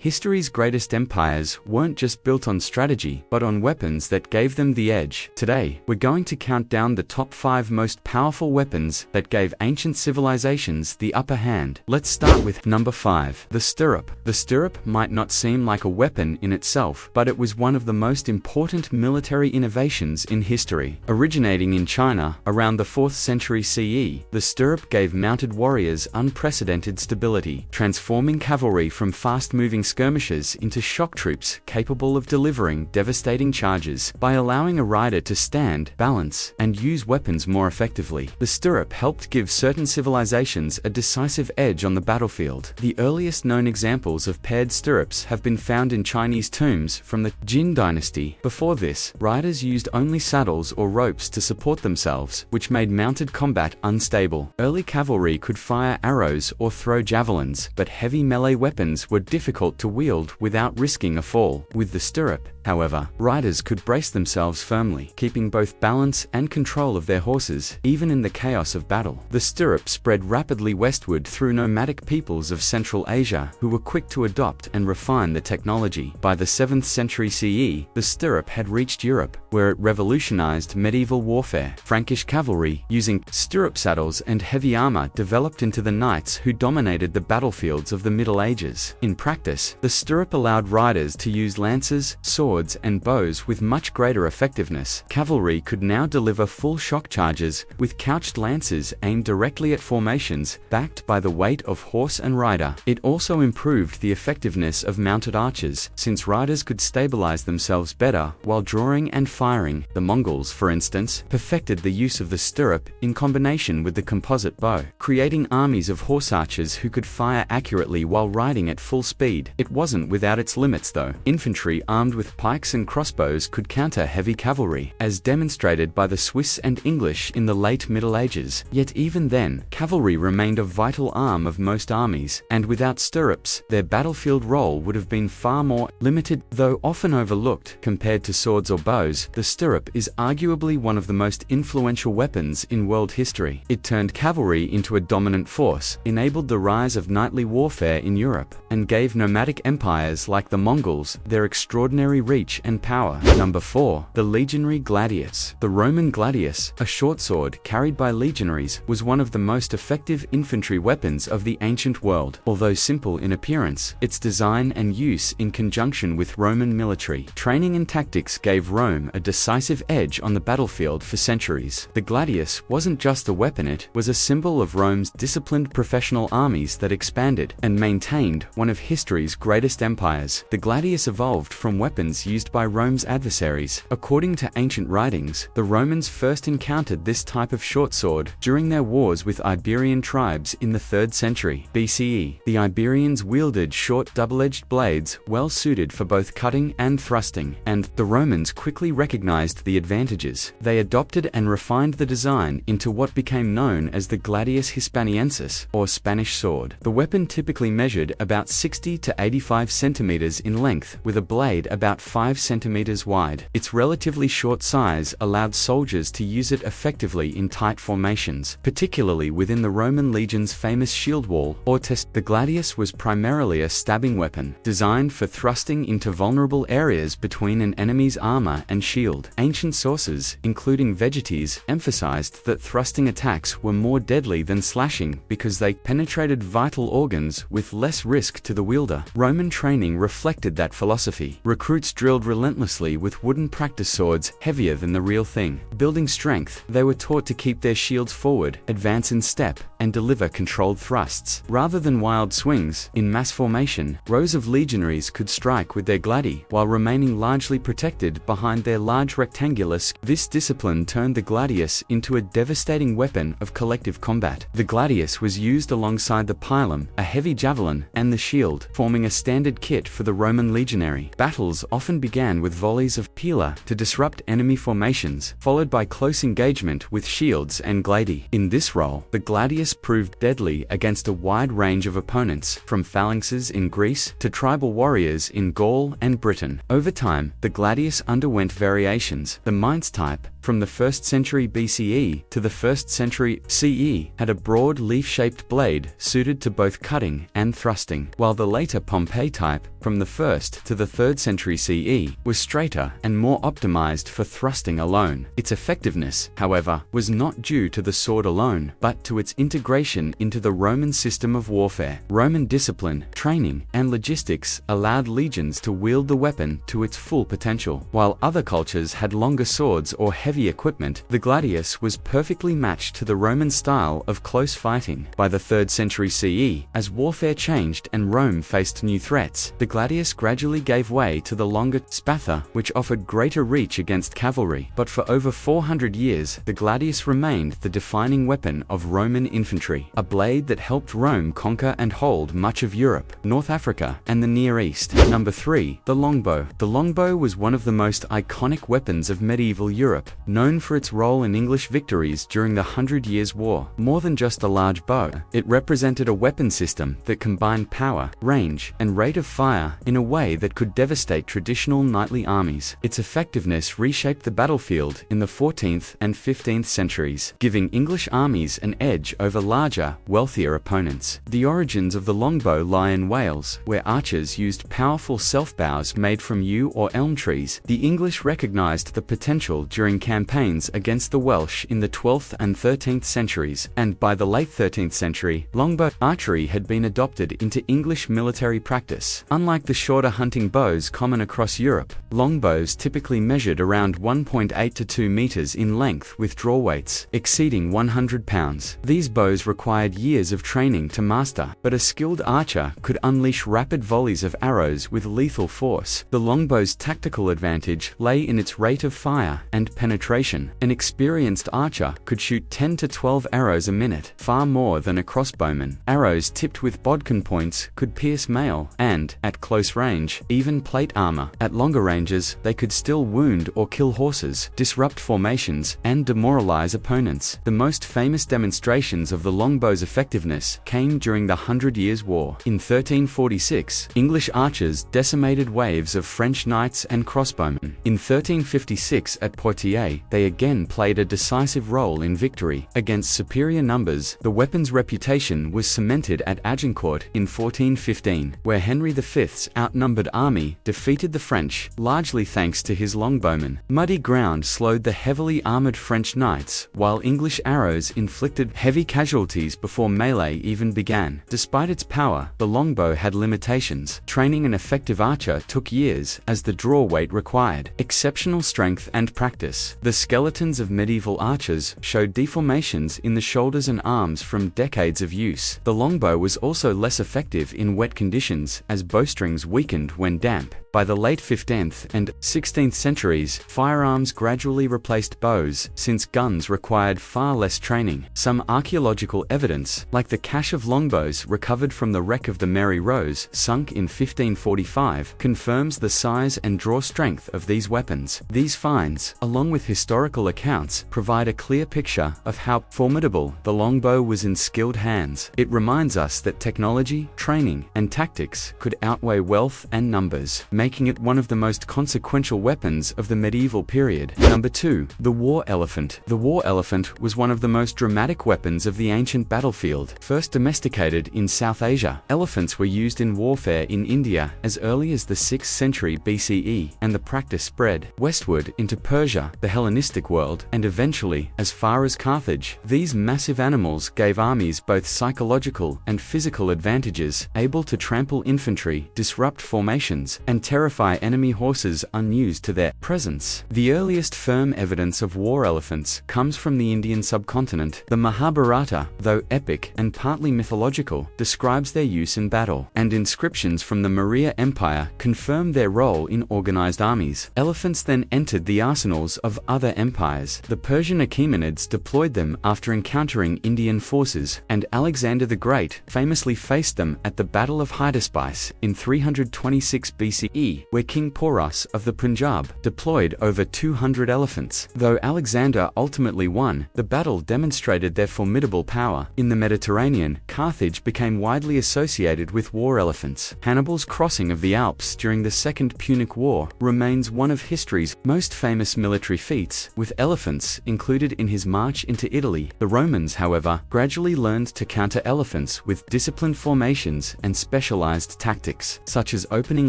History's greatest empires weren't just built on strategy, but on weapons that gave them the edge. Today, we're going to count down the top 5 most powerful weapons that gave ancient civilizations the upper hand. Let's start with number 5, the stirrup. The stirrup might not seem like a weapon in itself, but it was one of the most important military innovations in history. Originating in China around the 4th century CE, the stirrup gave mounted warriors unprecedented stability, transforming cavalry from fast-moving skirmishers into shock troops capable of delivering devastating charges. By allowing a rider to stand, balance, and use weapons more effectively, the stirrup helped give certain civilizations a decisive edge on the battlefield. The earliest known examples of paired stirrups have been found in Chinese tombs from the Jin dynasty. Before this, riders used only saddles or ropes to support themselves, which made mounted combat unstable. Early cavalry could fire arrows or throw javelins, but heavy melee weapons were difficult to wield without risking a fall. With the stirrup, however, riders could brace themselves firmly, keeping both balance and control of their horses, even in the chaos of battle. The stirrup spread rapidly westward through nomadic peoples of Central Asia, who were quick to adopt and refine the technology. By the 7th century CE, the stirrup had reached Europe, where it revolutionized medieval warfare. Frankish cavalry, using stirrup saddles and heavy armor, developed into the knights who dominated the battlefields of the Middle Ages. In practice, the stirrup allowed riders to use lances, swords, and bows with much greater effectiveness. Cavalry could now deliver full shock charges with couched lances aimed directly at formations, backed by the weight of horse and rider. It also improved the effectiveness of mounted archers, since riders could stabilize themselves better while drawing and firing. The Mongols, for instance, perfected the use of the stirrup in combination with the composite bow, creating armies of horse archers who could fire accurately while riding at full speed. It wasn't without its limits though. Infantry armed with pikes and crossbows could counter heavy cavalry, as demonstrated by the Swiss and English in the late Middle Ages. Yet even then, cavalry remained a vital arm of most armies, and without stirrups, their battlefield role would have been far more limited. Though often overlooked compared to swords or bows, the stirrup is arguably one of the most influential weapons in world history. It turned cavalry into a dominant force, enabled the rise of knightly warfare in Europe, and gave nomadic empires like the Mongols their extraordinary reach and power. Number 4, the legionary Gladius. The Roman Gladius, a short sword carried by legionaries, was one of the most effective infantry weapons of the ancient world. Although simple in appearance, its design and use in conjunction with Roman military training and tactics gave Rome a decisive edge on the battlefield for centuries. The Gladius wasn't just a weapon, it was a symbol of Rome's disciplined professional armies that expanded and maintained one of history's greatest empires. The Gladius evolved from weapons used by Rome's adversaries. According to ancient writings, the Romans first encountered this type of short sword during their wars with Iberian tribes in the 3rd century BCE. The Iberians wielded short double-edged blades well suited for both cutting and thrusting, and the Romans quickly recognized the advantages. They adopted and refined the design into what became known as the Gladius Hispaniensis, or Spanish sword. The weapon typically measured about 60 to 85 centimeters in length, with a blade about 5 centimeters wide. Its relatively short size allowed soldiers to use it effectively in tight formations, particularly within the Roman legion's famous shield wall, or test. The Gladius was primarily a stabbing weapon, designed for thrusting into vulnerable areas between an enemy's armor and shield. Ancient sources, including Vegetes, emphasized that thrusting attacks were more deadly than slashing because they penetrated vital organs with less risk to the wielder. Roman training reflected that philosophy. Recruits drilled relentlessly with wooden practice swords heavier than the real thing. Building strength, they were taught to keep their shields forward, advance in step, and deliver controlled thrusts. Rather than wild swings, in mass formation, rows of legionaries could strike with their gladi while remaining largely protected behind their large rectangular This discipline turned the gladius into a devastating weapon of collective combat. The gladius was used alongside the pilum, a heavy javelin, and the shield, forming a standard kit for the Roman legionary. Battles often began with volleys of pila to disrupt enemy formations, followed by close engagement with shields and gladi. In this role, the gladius proved deadly against a wide range of opponents, from phalanxes in Greece to tribal warriors in Gaul and Britain. Over time, the gladius underwent variations. The Mainz type, from the 1st century BCE to the 1st century CE, had a broad leaf-shaped blade suited to both cutting and thrusting, while the later Pompeii type, from the 1st to the 3rd century CE, was straighter and more optimized for thrusting alone. Its effectiveness, however, was not due to the sword alone, but to its integration into the Roman system of warfare. Roman discipline, training, and logistics allowed legions to wield the weapon to its full potential. While other cultures had longer swords or heavy equipment, the gladius was perfectly matched to the Roman style of close fighting. By the 3rd century CE, as warfare changed and Rome faced new threats, the gladius gradually gave way to the longer spatha, which offered greater reach against cavalry. But for over 400 years, the gladius remained the defining weapon of Roman infantry, a blade that helped Rome conquer and hold much of Europe, North Africa, and the Near East. Number 3. The longbow. The longbow was one of the most iconic weapons of medieval Europe, known for its role in English victories during the 100 Years' War. More than just a large bow, it represented a weapon system that combined power, range, and rate of fire in a way that could devastate traditional knightly armies. Its effectiveness reshaped the battlefield in the 14th and 15th centuries, giving English armies an edge over larger, wealthier opponents. The origins of the longbow lie in Wales, where archers used powerful self-bows made from yew or elm trees. The English recognized the potential during campaigns against the Welsh in the 12th and 13th centuries, and by the late 13th century, longbow archery had been adopted into English military practice. Unlike the shorter hunting bows common across Europe, longbows typically measured around 1.8 to 2 meters in length with draw weights exceeding 100 pounds. These bows required years of training to master, but a skilled archer could unleash rapid volleys of arrows with lethal force. The longbow's tactical advantage lay in its rate of fire and penetration. An experienced archer could shoot 10 to 12 arrows a minute, far more than a crossbowman. Arrows tipped with bodkin points could pierce mail and, at close range, even plate armor. At longer ranges, they could still wound or kill horses, disrupt formations, and demoralize opponents. The most famous demonstrations of the longbow's effectiveness came during the 100 Years' War. In 1346, English archers decimated waves of French knights and crossbowmen. In 1356 at Poitiers, they again played a decisive role in victory. Against superior numbers, the weapon's reputation was cemented at Agincourt in 1415, where Henry V's outnumbered army defeated the French, largely thanks to his longbowmen. Muddy ground slowed the heavily armored French knights, while English arrows inflicted heavy casualties before melee even began. Despite its power, the longbow had limitations. Training an effective archer took years, as the draw weight required exceptional strength and practice. The skeletons of medieval archers showed deformations in the shoulders and arms from decades of use. The longbow was also less effective in wet conditions, as bowstrings weakened when damp. By the late 15th and 16th centuries, firearms gradually replaced bows, since guns required far less training. Some archaeological evidence, like the cache of longbows recovered from the wreck of the Mary Rose, sunk in 1545, confirms the size and draw strength of these weapons. These finds, along with historical accounts, provide a clear picture of how formidable the longbow was in skilled hands. It reminds us that technology, training, and tactics could outweigh wealth and numbers, making it one of the most consequential weapons of the medieval period. Number 2. The war elephant. The war elephant was one of the most dramatic weapons of the ancient battlefield. First domesticated in South Asia, elephants were used in warfare in India as early as the 6th century BCE, and the practice spread westward into Persia, the Hellenistic world, and eventually as far as Carthage. These massive animals gave armies both psychological and physical advantages, able to trample infantry, disrupt formations, and terrify enemy horses unused to their presence. The earliest firm evidence of war elephants comes from the Indian subcontinent. The Mahabharata, though epic and partly mythological, describes their use in battle, and inscriptions from the Maurya Empire confirm their role in organized armies. Elephants then entered the arsenals of other empires. The Persian Achaemenids deployed them after encountering Indian forces, and Alexander the Great famously faced them at the Battle of Hydaspes in 326 BCE. BCE, where King Porus of the Punjab deployed over 200 elephants. Though Alexander ultimately won, the battle demonstrated their formidable power. In the Mediterranean, Carthage became widely associated with war elephants. Hannibal's crossing of the Alps during the Second Punic War remains one of history's most famous military feats, with elephants included in his march into Italy. The Romans, however, gradually learned to counter elephants with disciplined formations and specialized tactics, such as opening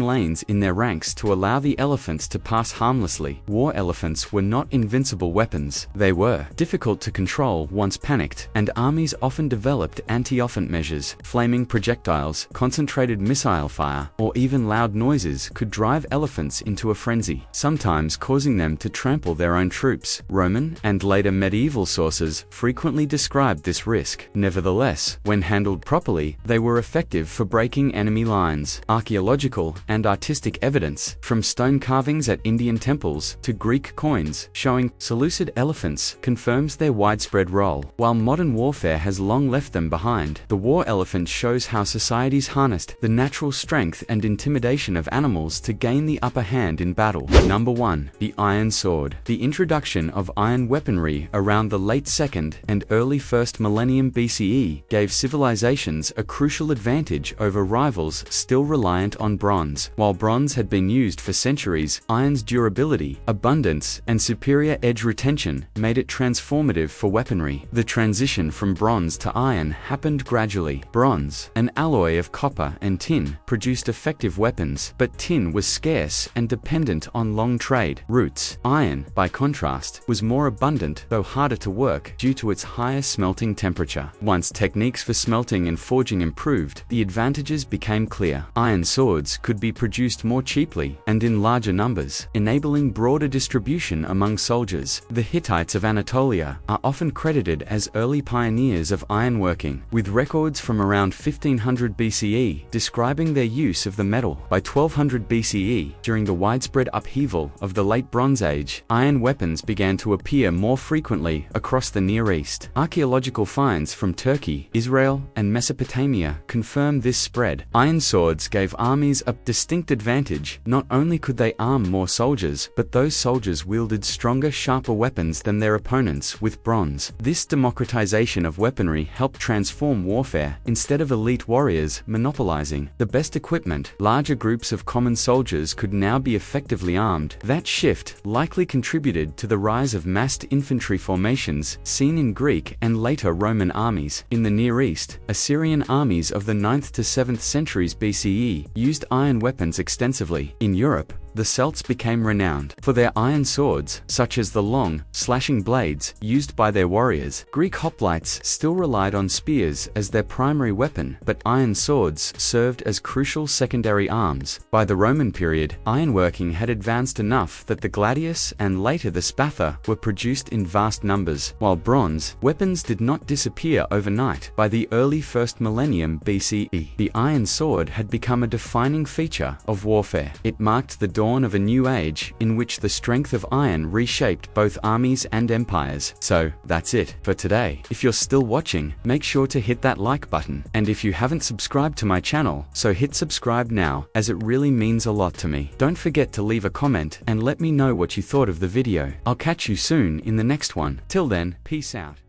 lanes in their ranks to allow the elephants to pass harmlessly. War elephants were not invincible weapons. They were difficult to control once panicked, and armies often developed anti-elephant measures. Flaming projectiles, concentrated missile fire, or even loud noises could drive elephants into a frenzy, sometimes causing them to trample their own troops. Roman and later medieval sources frequently described this risk. Nevertheless, when handled properly, they were effective for breaking enemy lines. Archaeological and artistic evidence, from stone carvings at Indian temples to Greek coins showing Seleucid elephants, confirms their widespread role. While modern warfare has long left them behind, the war elephant shows how societies harnessed the natural strength and intimidation of animals to gain the upper hand in battle. Number 1. The Iron Sword. The introduction of iron weaponry around the late 2nd and early 1st millennium BCE gave civilizations a crucial advantage over rivals still reliant on bronze. While bronze had been used for centuries, iron's durability, abundance, and superior edge retention made it transformative for weaponry. The transition from bronze to iron happened gradually. Bronze, an alloy of copper and tin, produced effective weapons, but tin was scarce and dependent on long trade routes. Iron, by contrast, was more abundant though harder to work due to its higher smelting temperature. Once techniques for smelting and forging improved, the advantages became clear. Iron swords could be produced more cheaply and in larger numbers, enabling broader distribution among soldiers. The Hittites of Anatolia are often credited as early pioneers of ironworking, with records from around 1500 BCE describing their use of the metal. By 1200 BCE, during the widespread upheaval of the Late Bronze Age, iron weapons began to appear more frequently across the Near East. Archaeological finds from Turkey, Israel, and Mesopotamia confirm this spread. Iron swords gave armies a distinct advantage. Not only could they arm more soldiers, but those soldiers wielded stronger, sharper weapons than their opponents with bronze. This democratization of weaponry helped transform warfare. Instead of elite warriors monopolizing the best equipment, larger groups of common soldiers could now be effectively armed. That shift likely contributed to the rise of massed infantry formations seen in Greek and later Roman armies. In the Near East, Assyrian armies of the 9th to 7th centuries BCE used iron weapons extensively. In Europe, the Celts became renowned for their iron swords, such as the long, slashing blades used by their warriors. Greek hoplites still relied on spears as their primary weapon, but iron swords served as crucial secondary arms. By the Roman period, ironworking had advanced enough that the Gladius and later the Spatha were produced in vast numbers. While bronze weapons did not disappear overnight, by the early 1st millennium BCE, the iron sword had become a defining feature of warfare. It marked the dawn of a new age in which the strength of iron reshaped both armies and empires. So, that's it for today. If you're still watching, make sure to hit that like button. And if you haven't subscribed to my channel, so hit subscribe now, as it really means a lot to me. Don't forget to leave a comment and let me know what you thought of the video. I'll catch you soon in the next one. Till then, peace out.